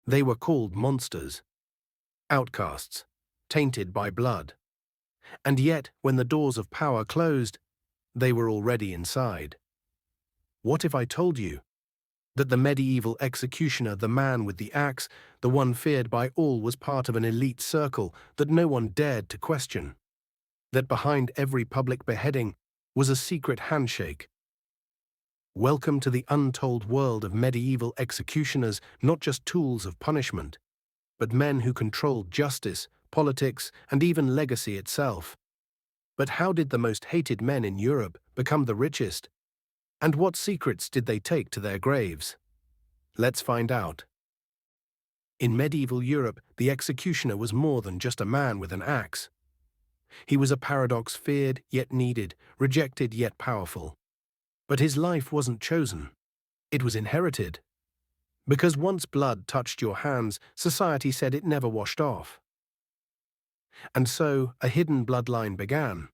They were called monsters, outcasts, tainted by blood. And yet, when the doors of power closed, they were already inside. What if I told you that the medieval executioner, the man with the axe, the one feared by all, was part of an elite circle that no one dared to question? That behind every public beheading was a secret handshake? Welcome to the untold world of medieval executioners, not just tools of punishment, but men who controlled justice, politics, and even legacy itself. But how did the most hated men in Europe become the richest? And what secrets did they take to their graves? Let's find out. In medieval Europe, the executioner was more than just a man with an axe. He was a paradox, feared yet needed, rejected yet powerful. But his life wasn't chosen. It was inherited. Because once blood touched your hands, society said it never washed off. And so, a hidden bloodline began.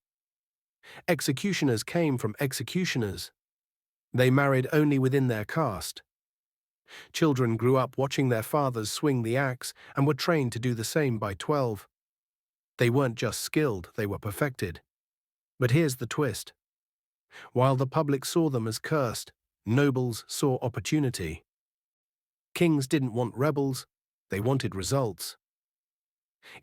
Executioners came from executioners. They married only within their caste. Children grew up watching their fathers swing the axe and were trained to do the same by 12. They weren't just skilled, they were perfected. But here's the twist. While the public saw them as cursed, nobles saw opportunity. Kings didn't want rebels, they wanted results.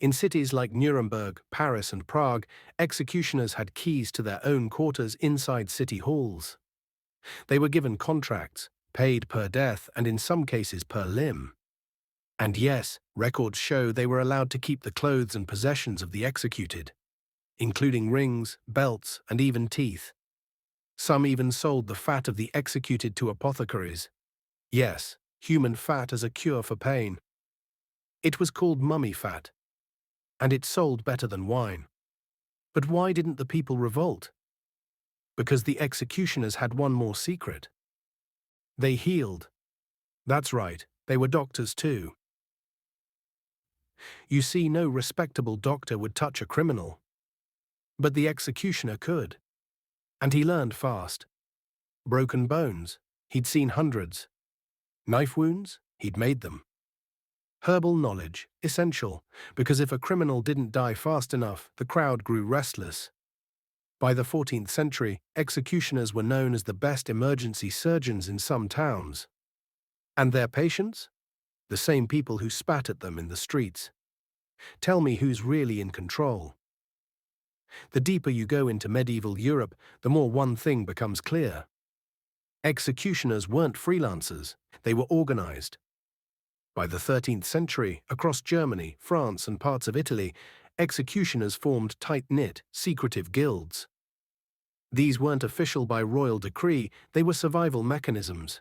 In cities like Nuremberg, Paris, and Prague, executioners had keys to their own quarters inside city halls. They were given contracts, paid per death, and in some cases per limb. And yes, records show they were allowed to keep the clothes and possessions of the executed, including rings, belts, and even teeth. Some even sold the fat of the executed to apothecaries. Yes, human fat as a cure for pain. It was called mummy fat, and it sold better than wine. But why didn't the people revolt? Because the executioners had one more secret. They healed. That's right, they were doctors too. You see, no respectable doctor would touch a criminal. But the executioner could. And he learned fast. Broken bones, he'd seen hundreds. Knife wounds, he'd made them. Herbal knowledge, essential, because if a criminal didn't die fast enough, the crowd grew restless. By the 14th century, executioners were known as the best emergency surgeons in some towns. And their patients? The same people who spat at them in the streets. Tell me who's really in control. The deeper you go into medieval Europe, the more one thing becomes clear. Executioners weren't freelancers, they were organized. By the 13th century, across Germany, France, and parts of Italy, executioners formed tight-knit, secretive guilds. These weren't official by royal decree, they were survival mechanisms.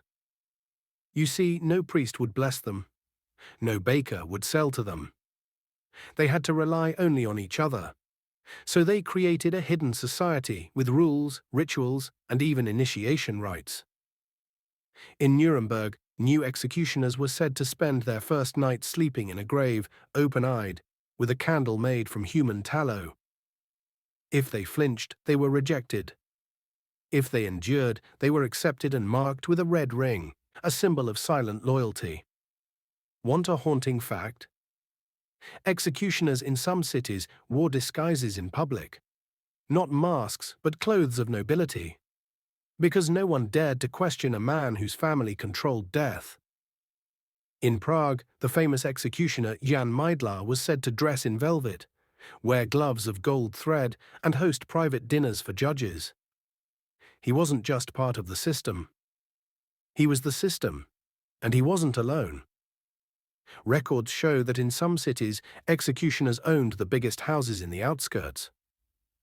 You see, no priest would bless them. No baker would sell to them. They had to rely only on each other. So they created a hidden society with rules, rituals, and even initiation rites. In Nuremberg, new executioners were said to spend their first night sleeping in a grave, open-eyed, with a candle made from human tallow. If they flinched, they were rejected. If they endured, they were accepted and marked with a red ring, a symbol of silent loyalty. Want a haunting fact? Executioners in some cities wore disguises in public. Not masks, but clothes of nobility. Because no one dared to question a man whose family controlled death. In Prague, the famous executioner Jan Meidlar was said to dress in velvet, wear gloves of gold thread, and host private dinners for judges. He wasn't just part of the system. He was the system, and he wasn't alone. Records show that in some cities, executioners owned the biggest houses in the outskirts.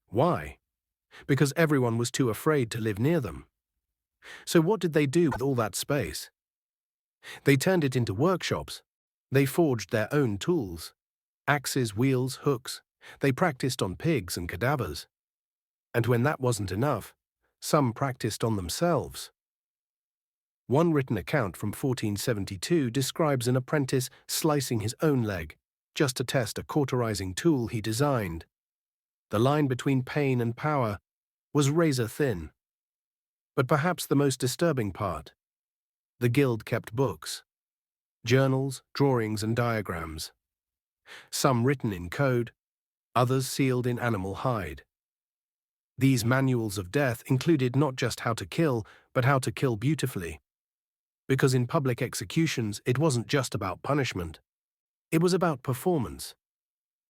Why? Because everyone was too afraid to live near them. So what did they do with all that space? They turned it into workshops. They forged their own tools. Axes, wheels, hooks. They practiced on pigs and cadavers. And when that wasn't enough, some practiced on themselves. One written account from 1472 describes an apprentice slicing his own leg, just to test a cauterizing tool he designed. The line between pain and power was razor thin. But perhaps the most disturbing part, the guild kept books. journals, drawings, and diagrams, some written in code, others sealed in animal hide. These manuals of death included not just how to kill, but how to kill beautifully. Because in public executions, it wasn't just about punishment. It was about performance.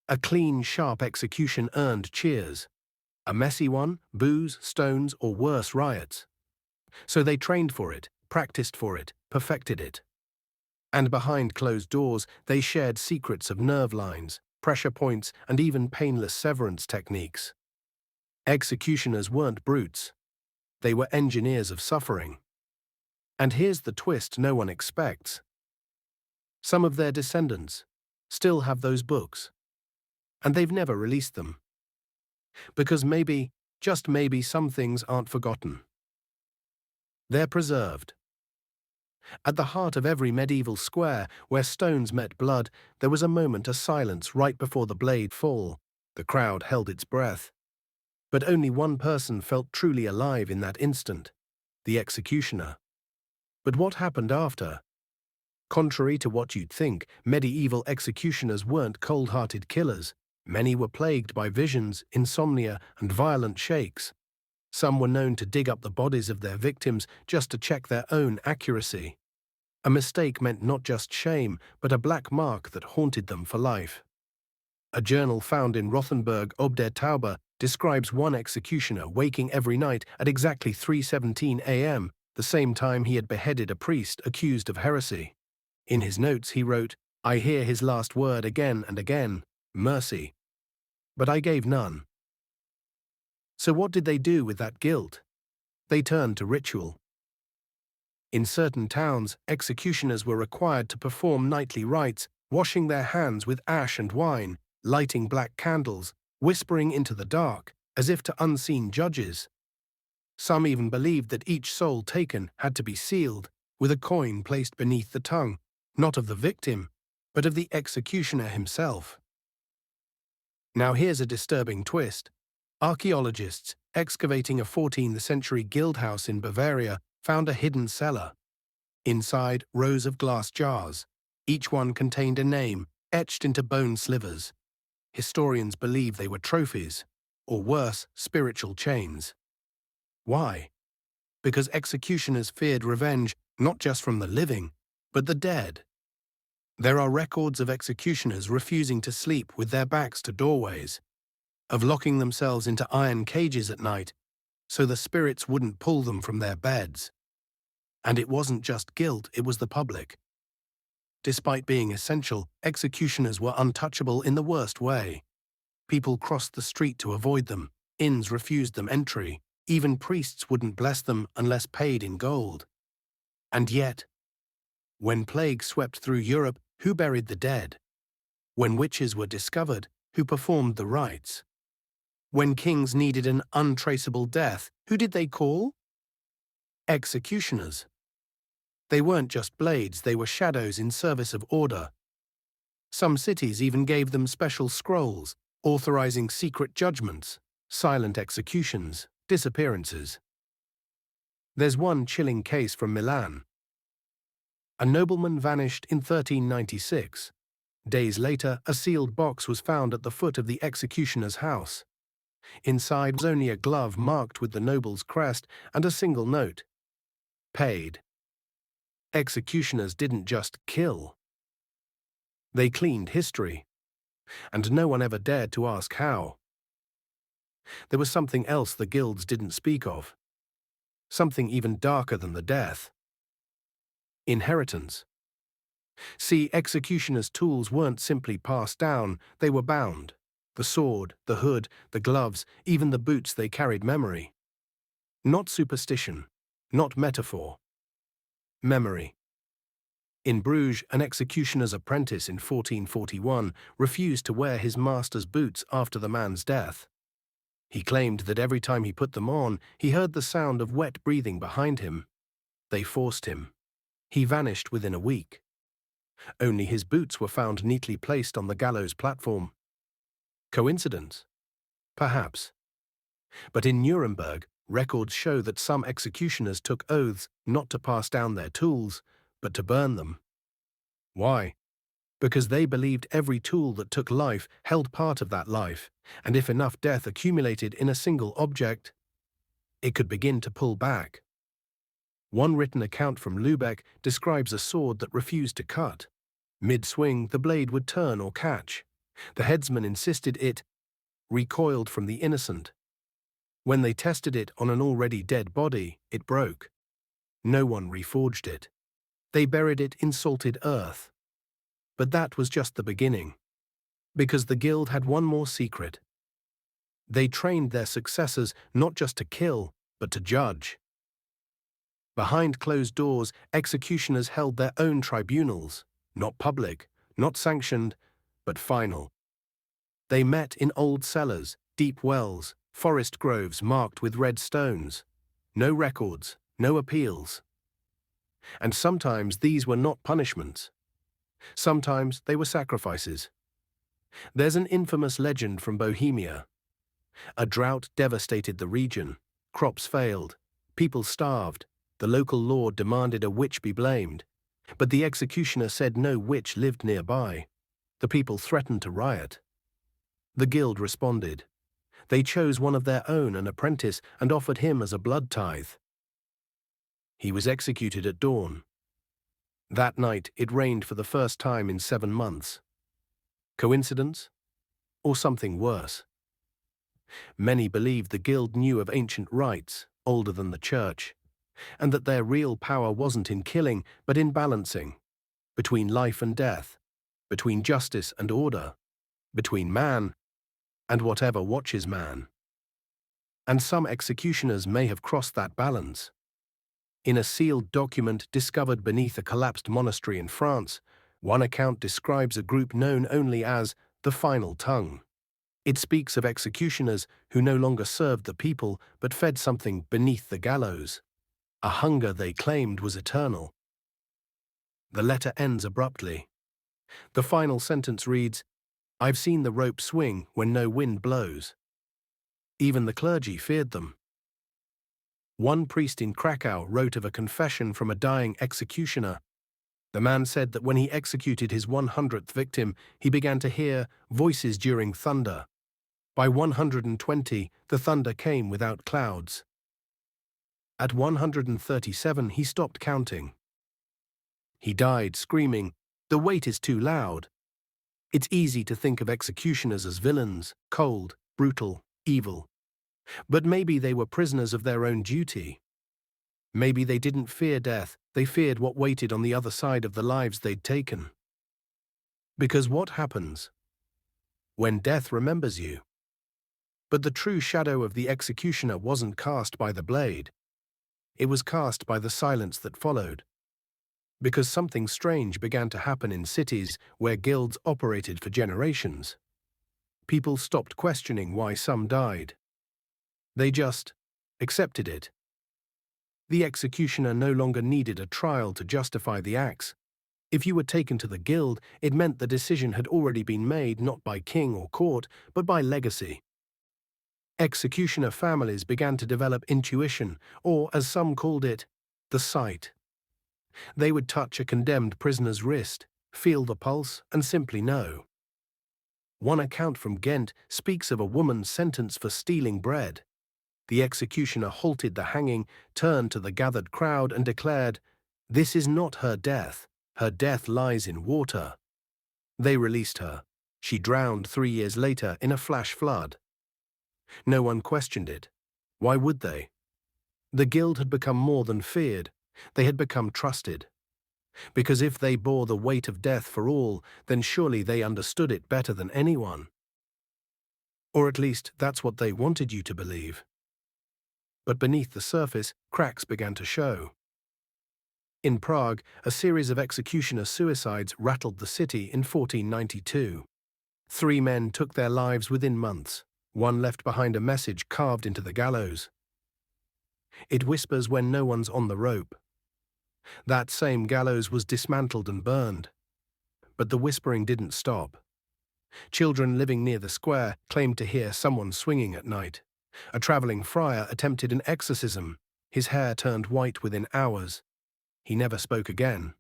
A clean, sharp execution earned cheers. A messy one, boos, stones, or worse, riots. So they trained for it, practiced for it, perfected it. And behind closed doors, they shared secrets of nerve lines, pressure points, and even painless severance techniques. Executioners weren't brutes. They were engineers of suffering. And here's the twist no one expects. Some of their descendants still have those books, and they've never released them. Because maybe, just maybe, some things aren't forgotten. They're preserved. At the heart of every medieval square where stones met blood, there was a moment of silence right before the blade fall. The crowd held its breath. But only one person felt truly alive in that instant: the executioner. But what happened after? Contrary to what you'd think, medieval executioners weren't cold-hearted killers. Many were plagued by visions, insomnia, and violent shakes. Some were known to dig up the bodies of their victims just to check their own accuracy. A mistake meant not just shame, but a black mark that haunted them for life. A journal found in Rothenburg ob der Taube describes one executioner waking every night at exactly 3:17 a.m., the same time he had beheaded a priest accused of heresy. In his notes he wrote, "I hear his last word again and again, mercy. But I gave none." So what did they do with that guilt? They turned to ritual. In certain towns, executioners were required to perform nightly rites, washing their hands with ash and wine, lighting black candles, whispering into the dark, as if to unseen judges. Some even believed that each soul taken had to be sealed, with a coin placed beneath the tongue, not of the victim, but of the executioner himself. Now here's a disturbing twist. Archaeologists, excavating a 14th-century guild house in Bavaria, found a hidden cellar. Inside, rows of glass jars. Each one contained a name, etched into bone slivers. Historians believe they were trophies, or worse, spiritual chains. Why? Because executioners feared revenge not just from the living, but the dead. There are records of executioners refusing to sleep with their backs to doorways, of locking themselves into iron cages at night so the spirits wouldn't pull them from their beds. And it wasn't just guilt, it was the public. Despite being essential, executioners were untouchable in the worst way. People crossed the street to avoid them, inns refused them entry, even priests wouldn't bless them unless paid in gold. And yet, when plague swept through Europe, who buried the dead? When witches were discovered, who performed the rites? When kings needed an untraceable death, who did they call? Executioners. They weren't just blades, they were shadows in service of order. Some cities even gave them special scrolls, authorizing secret judgments, silent executions, disappearances. There's one chilling case from Milan. A nobleman vanished in 1396. Days later, a sealed box was found at the foot of the executioner's house. Inside was only a glove marked with the noble's crest and a single note: paid. Executioners didn't just kill. They cleaned history. And no one ever dared to ask how. There was something else the guilds didn't speak of. Something even darker than the death. Inheritance. See, executioners' tools weren't simply passed down, they were bound. The sword, the hood, the gloves, even the boots, they carried memory. Not superstition, not metaphor. Memory. In Bruges, an executioner's apprentice in 1441 refused to wear his master's boots after the man's death. He claimed that every time he put them on, he heard the sound of wet breathing behind him. They forced him. He vanished within a week. Only his boots were found neatly placed on the gallows platform. Coincidence? Perhaps. But in Nuremberg, records show that some executioners took oaths not to pass down their tools, but to burn them. Why? Because they believed every tool that took life held part of that life, and if enough death accumulated in a single object, it could begin to pull back. One written account from Lubeck describes a sword that refused to cut. Mid-swing, the blade would turn or catch. The headsman insisted it recoiled from the innocent. When they tested it on an already dead body, it broke. No one reforged it. They buried it in salted earth. But that was just the beginning. Because the guild had one more secret. They trained their successors not just to kill, but to judge. Behind closed doors, executioners held their own tribunals, not public, not sanctioned, but final. They met in old cellars, deep wells, forest groves marked with red stones. No records, no appeals. And sometimes these were not punishments. Sometimes they were sacrifices. There's an infamous legend from Bohemia. A drought devastated the region. Crops failed. People starved. The local lord demanded a witch be blamed. But the executioner said no witch lived nearby. The people threatened to riot. The guild responded. They chose one of their own, an apprentice, and offered him as a blood tithe. He was executed at dawn. That night, it rained for the first time in 7 months. Coincidence? Or something worse? Many believed the guild knew of ancient rites, older than the church, and that their real power wasn't in killing, but in balancing, between life and death, between justice and order, between man and whatever watches man. And some executioners may have crossed that balance. In a sealed document discovered beneath a collapsed monastery in France, one account describes a group known only as the Final Tongue. It speaks of executioners who no longer served the people but fed something beneath the gallows, a hunger they claimed was eternal. The letter ends abruptly. The final sentence reads, "I've seen the rope swing when no wind blows." Even the clergy feared them. One priest in Krakow wrote of a confession from a dying executioner. The man said that when he executed his 100th victim, he began to hear voices during thunder. By 120, the thunder came without clouds. At 137, he stopped counting. He died screaming, "The weight is too loud." It's easy to think of executioners as villains, cold, brutal, evil. But maybe they were prisoners of their own duty. Maybe they didn't fear death, they feared what waited on the other side of the lives they'd taken. Because what happens? When death remembers you. But the true shadow of the executioner wasn't cast by the blade. It was cast by the silence that followed. Because something strange began to happen in cities where guilds operated for generations. People stopped questioning why some died. They just accepted it. The executioner no longer needed a trial to justify the acts. If you were taken to the guild, it meant the decision had already been made not by king or court, but by legacy. Executioner families began to develop intuition, or as some called it, the sight. They would touch a condemned prisoner's wrist, feel the pulse, and simply know. One account from Ghent speaks of a woman sentenced for stealing bread. The executioner halted the hanging, turned to the gathered crowd and declared, "This is not her death lies in water." They released her. She drowned 3 years later in a flash flood. No one questioned it. Why would they? The guild had become more than feared. They had become trusted. Because if they bore the weight of death for all, then surely they understood it better than anyone. Or at least that's what they wanted you to believe. But beneath the surface, cracks began to show. In Prague, a series of executioner suicides rattled the city in 1492. 3 men took their lives within months. One left behind a message carved into the gallows. It whispers when no one's on the rope. That same gallows was dismantled and burned. But the whispering didn't stop. Children living near the square claimed to hear someone swinging at night. A traveling friar attempted an exorcism. His hair turned white within hours. He never spoke again.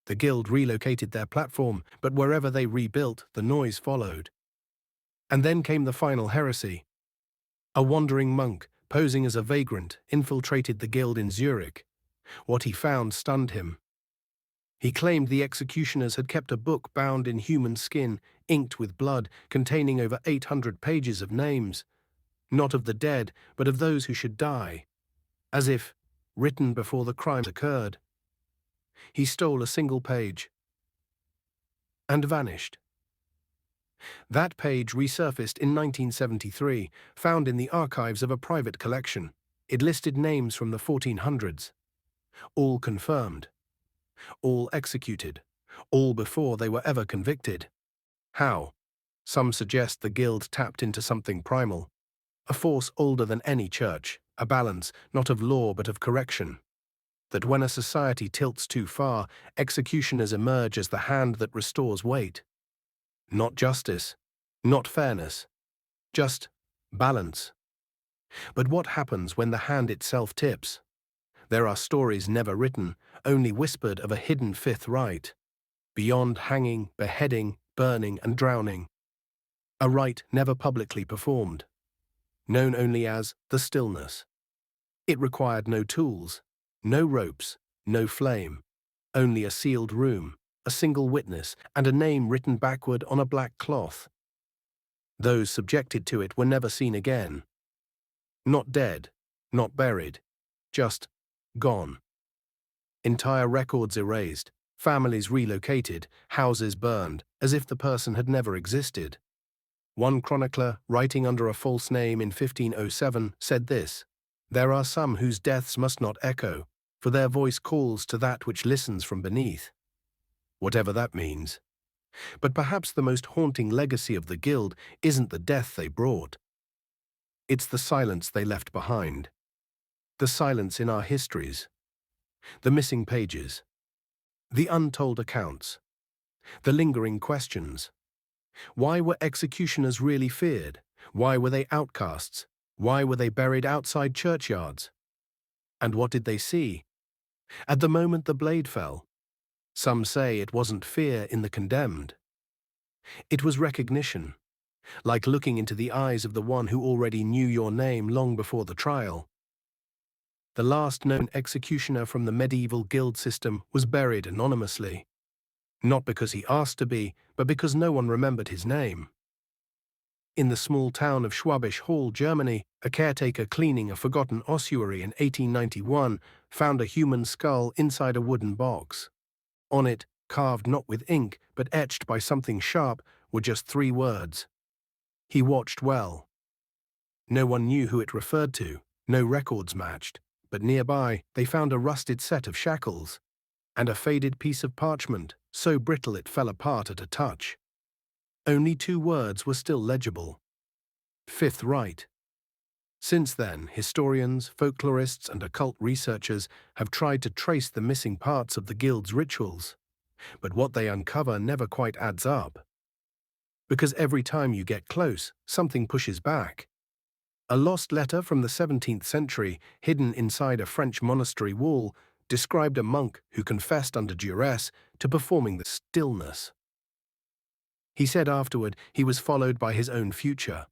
The guild relocated their platform, but wherever they rebuilt, the noise followed. And then came the final heresy. A wandering monk, posing as a vagrant, infiltrated the guild in Zurich. What he found stunned him. He claimed the executioners had kept a book bound in human skin, inked with blood, containing over 800 pages of names, not of the dead, but of those who should die, as if written before the crimes occurred. He stole a single page and vanished. That page resurfaced in 1973, found in the archives of a private collection. It listed names from the 1400s. All confirmed. All executed. All before they were ever convicted. How? Some suggest the guild tapped into something primal. A force older than any church. A balance, not of law but of correction. That when a society tilts too far, executioners emerge as the hand that restores weight. Not justice, not fairness, just balance. But what happens when the hand itself tips? There are stories never written, only whispered of a hidden fifth right, beyond hanging, beheading, burning, and drowning. A rite never publicly performed, known only as the stillness. It required no tools, no ropes, no flame, only a sealed room, a single witness, and a name written backward on a black cloth. Those subjected to it were never seen again. Not dead, not buried, just gone. Entire records erased, families relocated, houses burned, as if the person had never existed. One chronicler, writing under a false name in 1507, said this: "There are some whose deaths must not echo, for their voice calls to that which listens from beneath." Whatever that means. But perhaps the most haunting legacy of the guild isn't the death they brought. It's the silence they left behind. The silence in our histories. The missing pages. The untold accounts. The lingering questions. Why were executioners really feared? Why were they outcasts? Why were they buried outside churchyards? And what did they see? At the moment the blade fell, some say it wasn't fear in the condemned. It was recognition, like looking into the eyes of the one who already knew your name long before the trial. The last known executioner from the medieval guild system was buried anonymously, not because he asked to be, but because no one remembered his name. In the small town of Schwabisch Hall, Germany, a caretaker cleaning a forgotten ossuary in 1891 found a human skull inside a wooden box. On it, carved not with ink, but etched by something sharp, were just 3 words. He watched well. No one knew who it referred to, no records matched, but nearby they found a rusted set of shackles and a faded piece of parchment, so brittle it fell apart at a touch. Only 2 words were still legible. Fifth Rite. Since then, historians, folklorists, and occult researchers have tried to trace the missing parts of the guild's rituals, but what they uncover never quite adds up. Because every time you get close, something pushes back. A lost letter from the 17th century, hidden inside a French monastery wall, described a monk who confessed under duress to performing the stillness. He said afterward he was followed by his own future,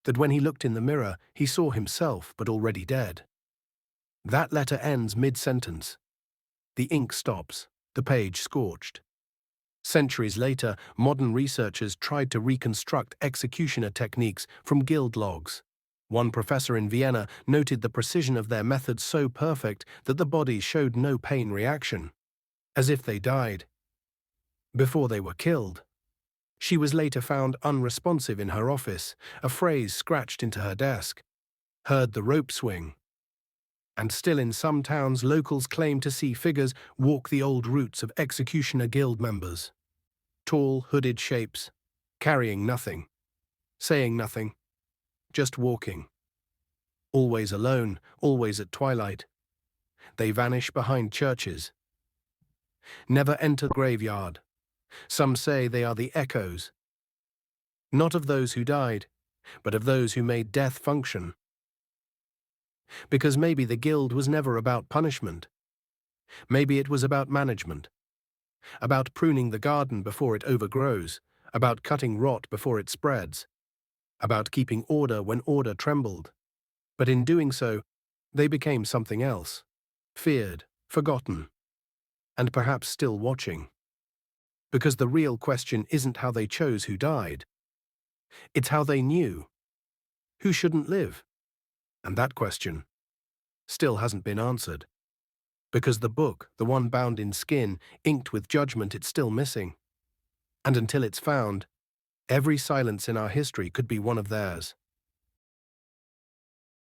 that when he looked in the mirror, he saw himself but already dead. That letter ends mid-sentence. The ink stops, the page scorched. Centuries later, modern researchers tried to reconstruct executioner techniques from guild logs. One professor in Vienna noted the precision of their methods so perfect that the bodies showed no pain reaction, as if they died before they were killed. She was later found unresponsive in her office, a phrase scratched into her desk. Heard the rope swing. And still in some towns, locals claim to see figures walk the old routes of executioner guild members. Tall, hooded shapes, carrying nothing, saying nothing, just walking. Always alone, always at twilight. They vanish behind churches. Never enter the graveyard. Some say they are the echoes, not of those who died, but of those who made death function. Because maybe the guild was never about punishment. Maybe it was about management. about pruning the garden before it overgrows, about cutting rot before it spreads, about keeping order when order trembled. But in doing so, they became something else, feared, forgotten, and perhaps still watching. Because the real question isn't how they chose who died. It's how they knew who shouldn't live. And that question still hasn't been answered. Because the book, the one bound in skin, inked with judgment, it's still missing. And until it's found, every silence in our history could be one of theirs.